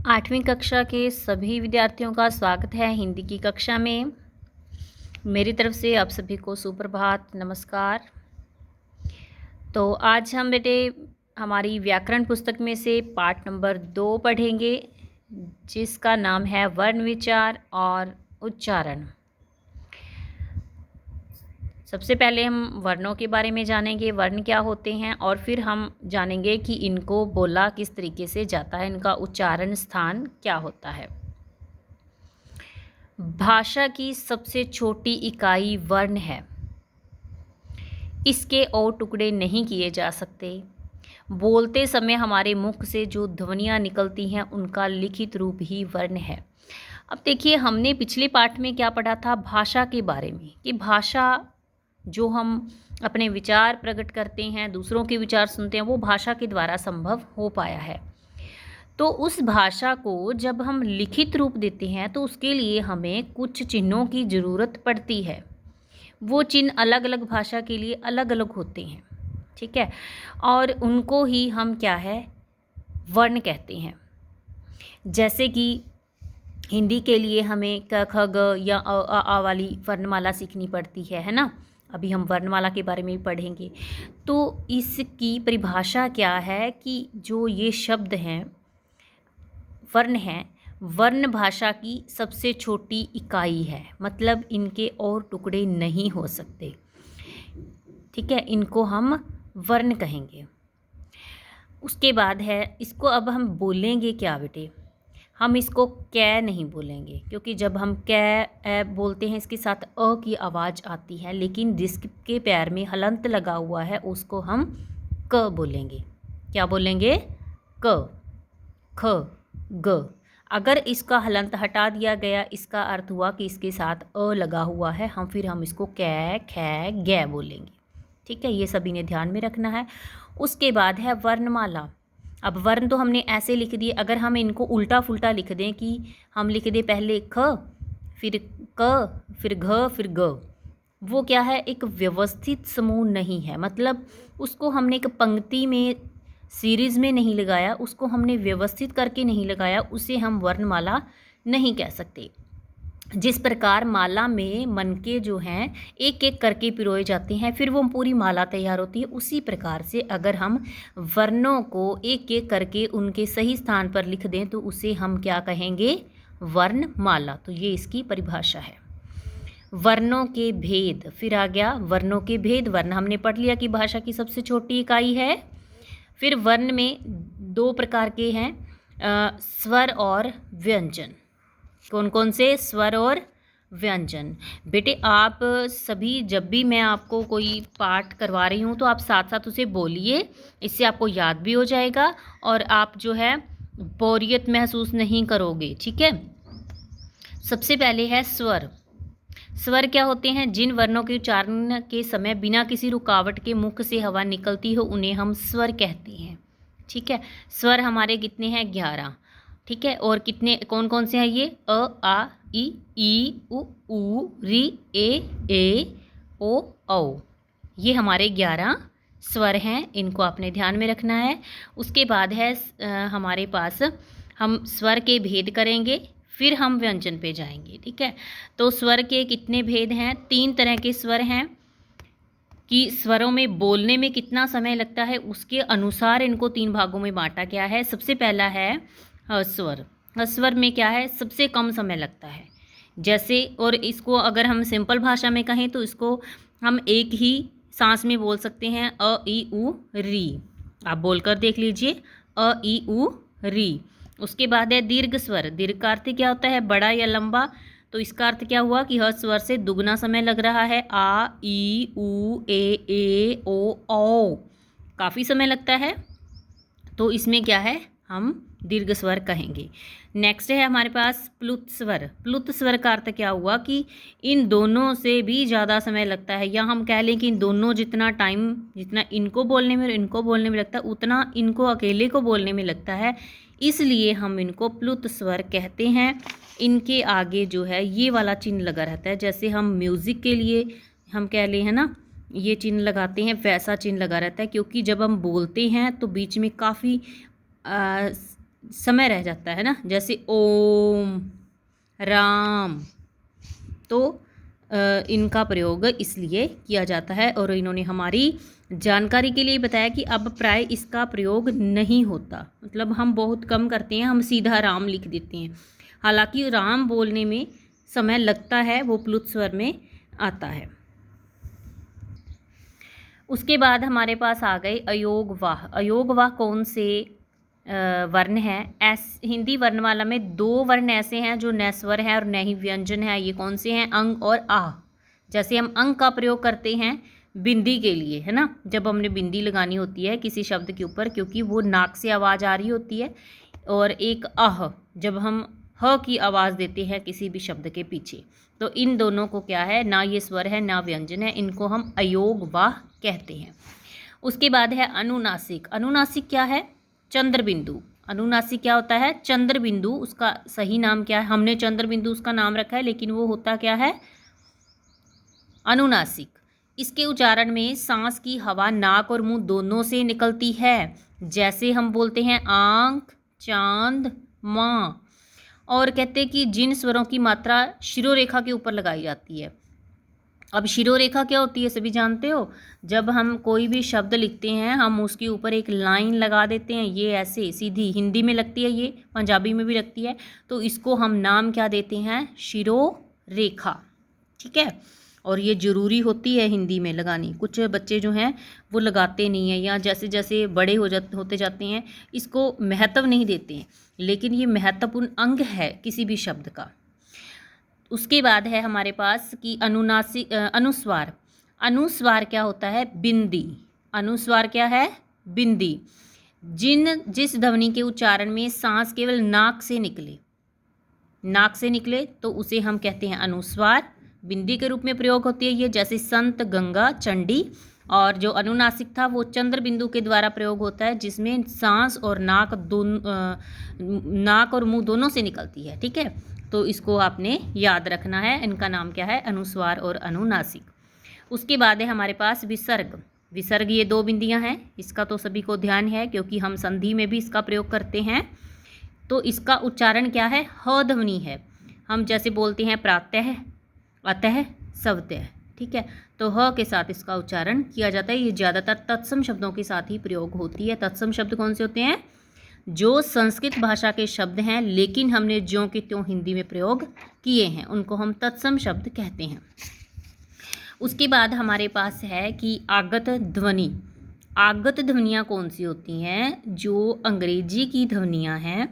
8वीं कक्षा के सभी विद्यार्थियों का स्वागत है हिंदी की कक्षा में। मेरी तरफ से आप सभी को सुप्रभात, नमस्कार। तो आज हम बेटे हमारी व्याकरण पुस्तक में से पाठ नंबर 2 पढ़ेंगे, जिसका नाम है वर्ण विचार और उच्चारण। सबसे पहले हम वर्णों के बारे में जानेंगे, वर्ण क्या होते हैं, और फिर हम जानेंगे कि इनको बोला किस तरीके से जाता है, इनका उच्चारण स्थान क्या होता है। भाषा की सबसे छोटी इकाई वर्ण है। इसके और टुकड़े नहीं किए जा सकते। बोलते समय हमारे मुख से जो ध्वनियाँ निकलती हैं उनका लिखित रूप ही वर्ण है। अब देखिए, हमने पिछले पाठ में क्या पढ़ा था, भाषा के बारे में, कि भाषा जो हम अपने विचार प्रकट करते हैं, दूसरों के विचार सुनते हैं, वो भाषा के द्वारा संभव हो पाया है। तो उस भाषा को जब हम लिखित रूप देते हैं तो उसके लिए हमें कुछ चिन्हों की ज़रूरत पड़ती है। वो चिन्ह अलग अलग भाषा के लिए अलग अलग होते हैं, ठीक है, और उनको ही हम क्या है, वर्ण कहते हैं। जैसे कि हिंदी के लिए हमें क ख ग या अ आ वाली वर्णमाला सीखनी पड़ती है ना। अभी हम वर्णमाला के बारे में भी पढ़ेंगे। तो इसकी परिभाषा क्या है कि जो ये शब्द हैं, वर्ण हैं, वर्ण भाषा की सबसे छोटी इकाई है, मतलब इनके और टुकड़े नहीं हो सकते, ठीक है, इनको हम वर्ण कहेंगे। उसके बाद है, इसको अब हम बोलेंगे क्या बेटे, हम इसको कै नहीं बोलेंगे, क्योंकि जब हम कै बोलते हैं इसके साथ अ की आवाज़ आती है, लेकिन जिसके पैर में हलंत लगा हुआ है उसको हम क बोलेंगे। क्या बोलेंगे? क, ख, ग। अगर इसका हलंत हटा दिया गया, इसका अर्थ हुआ कि इसके साथ अ लगा हुआ है, फिर हम इसको कै, खे, गै बोलेंगे, ठीक है। ये सभी ने ध्यान में रखना है। उसके बाद है वर्णमाला। अब वर्ण तो हमने ऐसे लिख दिए, अगर हम इनको उल्टा फुल्टा लिख दें कि हम लिख दें पहले ख, फिर क, फिर घ, फिर ग, वो क्या है, एक व्यवस्थित समूह नहीं है। मतलब उसको हमने एक पंक्ति में, सीरीज़ में नहीं लगाया, उसको हमने व्यवस्थित करके नहीं लगाया, उसे हम वर्णमाला नहीं कह सकते। जिस प्रकार माला में मनके जो हैं एक एक करके पिरोए जाते हैं, फिर वो पूरी माला तैयार होती है, उसी प्रकार से अगर हम वर्णों को एक एक करके उनके सही स्थान पर लिख दें तो उसे हम क्या कहेंगे, वर्णमाला। तो ये इसकी परिभाषा है। वर्णों के भेद, फिर आ गया वर्णों के भेद। वर्ण हमने पढ़ लिया कि भाषा की सबसे छोटी इकाई है। फिर वर्ण में दो प्रकार के हैं, स्वर और व्यंजन। कौन कौन से? स्वर और व्यंजन। बेटे आप सभी, जब भी मैं आपको कोई पाठ करवा रही हूँ तो आप साथ साथ उसे बोलिए, इससे आपको याद भी हो जाएगा और आप जो है बोरियत महसूस नहीं करोगे, ठीक है। सबसे पहले है स्वर। स्वर क्या होते हैं? जिन वर्णों के उच्चारण के समय बिना किसी रुकावट के मुख से हवा निकलती हो उन्हें हम स्वर कहते हैं, ठीक है। स्वर हमारे कितने हैं? 11, ठीक है। और कितने, कौन कौन से हैं ये? अ, आ, ई, उ, री, ए, ओ, औ। ये हमारे 11 स्वर हैं, इनको आपने ध्यान में रखना है। उसके बाद है हमारे पास, हम स्वर के भेद करेंगे, फिर हम व्यंजन पे जाएंगे, ठीक है। तो स्वर के कितने भेद हैं? 3 तरह के स्वर हैं कि स्वरों में बोलने में कितना समय लगता है, उसके अनुसार इनको 3 भागों में बांटा गया है। सबसे पहला है ह्स्वर। ह्स्वर में क्या है? सबसे कम समय लगता है। जैसे, और इसको अगर हम सिंपल भाषा में कहें तो इसको हम एक ही सांस में बोल सकते हैं, अ, ई, उ, री। आप बोलकर देख लीजिए, अ, ई, उ, री। उसके बाद है दीर्घ स्वर। दीर्घ का अर्थ क्या होता है? बड़ा या लंबा। तो इसका अर्थ क्या हुआ कि ह स्वर से दुगना समय लग रहा है। आ, ई, उ, ए, ओ, औ, काफ़ी समय लगता है, तो इसमें क्या है, हम दीर्घ स्वर कहेंगे। नेक्स्ट है हमारे पास प्लुत स्वर। प्लुत स्वर का अर्थ क्या हुआ कि इन दोनों से भी ज़्यादा समय लगता है, या हम कह लें कि इन दोनों जितना टाइम, जितना इनको बोलने में और इनको बोलने में लगता है, उतना इनको अकेले को बोलने में लगता है, इसलिए हम इनको प्लुत स्वर कहते हैं। इनके आगे जो है ये वाला चिन्ह लगा रहता है, जैसे हम म्यूज़िक के लिए हम कह लें, है ना, ये चिन्ह लगाते हैं, वैसा चिन्ह लगा रहता है, क्योंकि जब हम बोलते हैं तो बीच में काफ़ी समय रह जाता है ना, जैसे ओम, राम। तो इनका प्रयोग इसलिए किया जाता है और इन्होंने हमारी जानकारी के लिए बताया कि अब प्राय इसका प्रयोग नहीं होता, मतलब हम बहुत कम करते हैं, हम सीधा राम लिख देते हैं। हालांकि राम बोलने में समय लगता है, वो प्लुत स्वर में आता है। उसके बाद हमारे पास आ गए अयोगवाह। अयोगवाह कौन से वर्ण है? हिंदी वर्णमाला में 2 वर्ण ऐसे हैं जो न स्वर है और न ही व्यंजन है। ये कौन से हैं? अंग और आह। जैसे हम अंग का प्रयोग करते हैं बिंदी के लिए, है ना, जब हमने बिंदी लगानी होती है किसी शब्द के ऊपर, क्योंकि वो नाक से आवाज़ आ रही होती है, और एक आह जब हम ह की आवाज़ देते हैं किसी भी शब्द के पीछे। तो इन दोनों को क्या है, ना ये स्वर है ना व्यंजन है, इनको हम अयोगवाह कहते हैं। उसके बाद है अनुनासिक। अनुनासिक क्या है? चंद्र बिंदु। अनुनासिक क्या होता है? चंद्र बिंदु। उसका सही नाम क्या है? हमने चंद्र बिंदु उसका नाम रखा है, लेकिन वो होता क्या है? अनुनासिक। इसके उच्चारण में सांस की हवा नाक और मुंह दोनों से निकलती है। जैसे हम बोलते हैं आंख, चांद, माँ। और कहते हैं कि जिन स्वरों की मात्रा शिरोरेखा के ऊपर लगाई जाती है। अब शिरोरेखा क्या होती है, सभी जानते हो? जब हम कोई भी शब्द लिखते हैं, हम उसके ऊपर एक लाइन लगा देते हैं, ये ऐसे सीधी। हिंदी में लगती है, ये पंजाबी में भी लगती है। तो इसको हम नाम क्या देते हैं? शिरोरेखा। ठीक है, और ये ज़रूरी होती है हिंदी में लगानी। कुछ बच्चे जो हैं वो लगाते नहीं हैं, या जैसे जैसे बड़े होते जाते हैं इसको महत्व नहीं देते हैं, लेकिन ये महत्वपूर्ण अंग है किसी भी शब्द का। उसके बाद है हमारे पास कि अनुनासिक अनुस्वार। अनुस्वार क्या होता है? बिंदी। अनुस्वार क्या है? बिंदी। जिस ध्वनि के उच्चारण में सांस केवल नाक से निकले तो उसे हम कहते हैं अनुस्वार। बिंदी के रूप में प्रयोग होती है ये, जैसे संत, गंगा, चंडी। और जो अनुनासिक था वो चंद्र बिंदु के द्वारा प्रयोग होता है, जिसमें सांस और नाक और मुंह दोनों से निकलती है। ठीक है, तो इसको आपने याद रखना है। इनका नाम क्या है? अनुस्वार और अनुनासिक। उसके बाद है हमारे पास विसर्ग। विसर्ग, ये 2 बिंदियां हैं। इसका तो सभी को ध्यान है, क्योंकि हम संधि में भी इसका प्रयोग करते हैं। तो इसका उच्चारण क्या है? ह ध्वनि है। हम जैसे बोलते हैं प्रातः, अतः, स्वतः। ठीक है, तो ह के साथ इसका उच्चारण किया जाता है। ये ज़्यादातर तत्सम शब्दों के साथ ही प्रयोग होती है। तत्सम शब्द कौन से होते हैं? जो संस्कृत भाषा के शब्द हैं, लेकिन हमने ज्यों के त्यों हिंदी में प्रयोग किए हैं, उनको हम तत्सम शब्द कहते हैं। उसके बाद हमारे पास है कि आगत ध्वनि। आगत ध्वनियाँ कौन सी होती हैं? जो अंग्रेजी की ध्वनियाँ हैं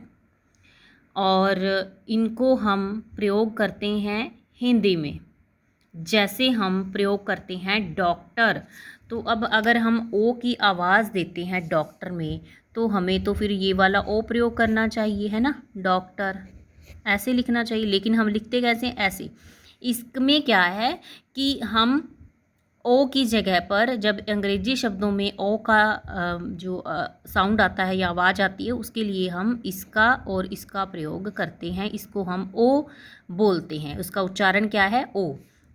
और इनको हम प्रयोग करते हैं हिंदी में। जैसे हम प्रयोग करते हैं डॉक्टर, तो अब अगर हम ओ की आवाज़ देते हैं डॉक्टर में, तो हमें तो फिर ये वाला ओ प्रयोग करना चाहिए, है ना, डॉक्टर ऐसे लिखना चाहिए। लेकिन हम लिखते कैसे? ऐसे। इसमें क्या है कि हम ओ की जगह पर, जब अंग्रेजी शब्दों में ओ का जो साउंड आता है या आवाज़ आती है, उसके लिए हम इसका और इसका प्रयोग करते हैं। इसको हम ओ बोलते हैं, उसका उच्चारण क्या है? ओ।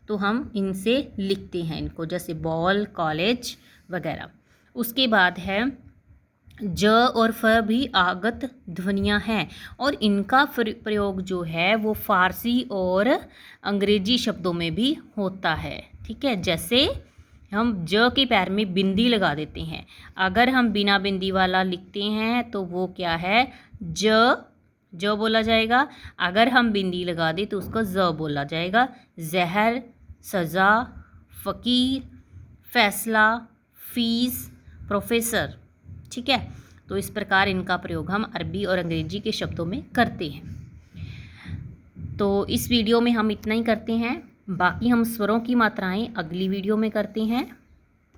तो हम इनसे लिखते हैं इनको, जैसे बॉल, कॉलेज वगैरह। उसके बाद है ज और फ भी आगत ध्वनियाँ हैं, और इनका प्रयोग जो है वो फारसी और अंग्रेजी शब्दों में भी होता है। ठीक है, जैसे हम ज के पैर में बिंदी लगा देते हैं। अगर हम बिना बिंदी वाला लिखते हैं तो वो क्या है? ज बोला जाएगा। अगर हम बिंदी लगा दें तो उसको ज बोला जाएगा। जहर, सज़ा, फ़कीर, फैसला, फीस, प्रोफेसर। ठीक है, तो इस प्रकार इनका प्रयोग हम अरबी और अंग्रेजी के शब्दों में करते हैं। तो इस वीडियो में हम इतना ही करते हैं। बाकी हम स्वरों की मात्राएं अगली वीडियो में करते हैं।